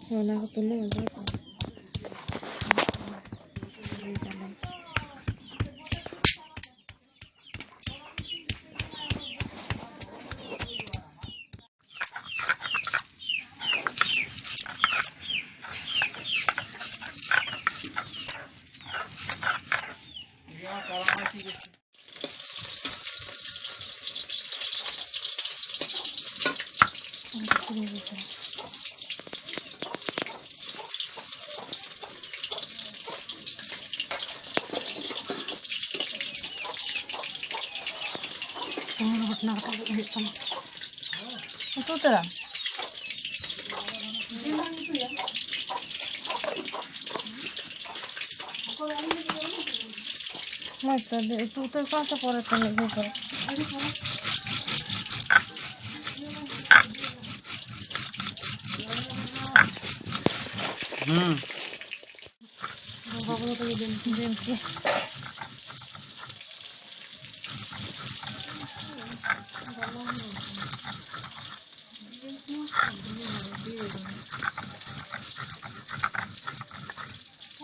Wala ko tulong. Itu terang. Mata deh itu terkasa korat ini juga. Bapak tuh jadi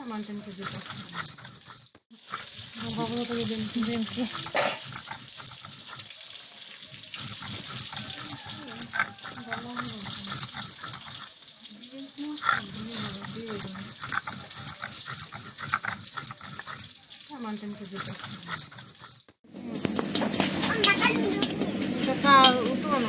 mantan kerja. Bapak tuh jadi mantan kerja. Kakak itu kan?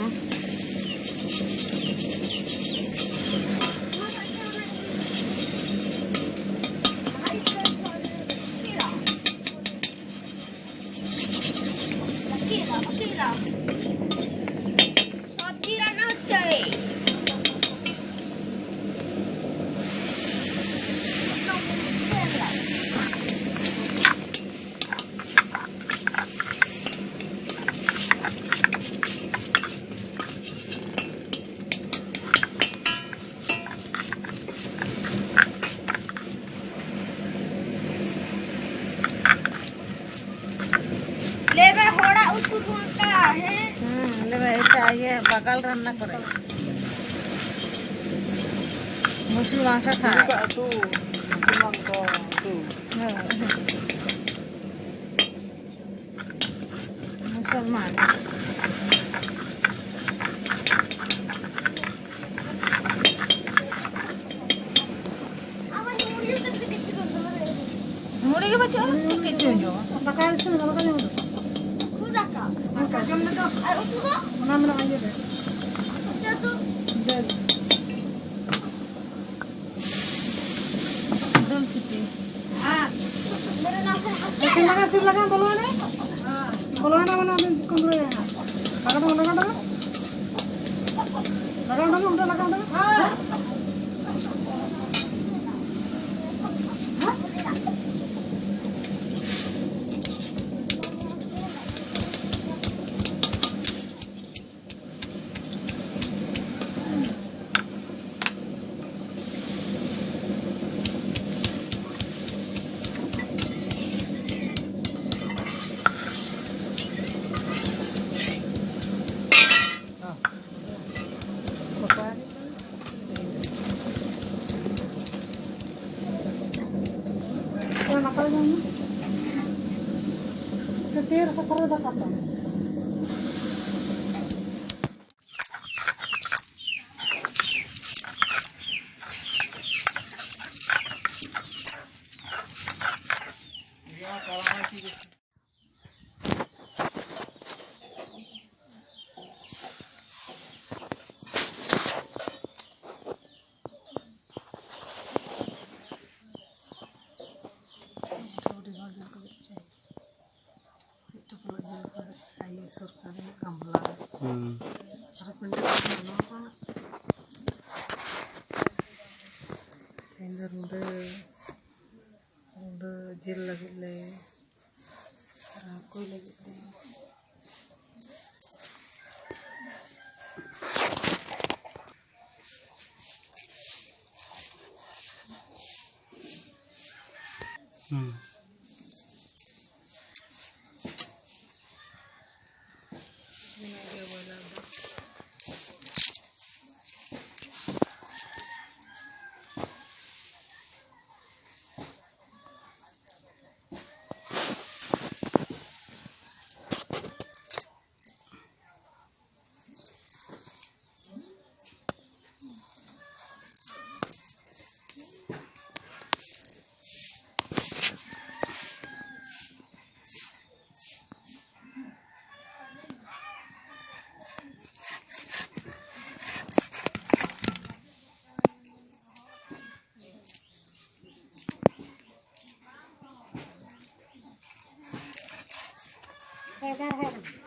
ये बगल रन्ना करे मुसलमान सा था मुसलमान मुड़ी के बच्चे कितने जो बकाल से बकाल जो खुदा का जम ना तो और तू तो mana mana aja deh. Jatuh. Jadi. Dum sipi. Terima kasih belakang boluan nih. Boluan mana ada kontrol ya. Belakang. Belakang udah belakang. Ketir sekarang dah kata. सरकारी कमला जेल लगे ले कोई लगे Haydar.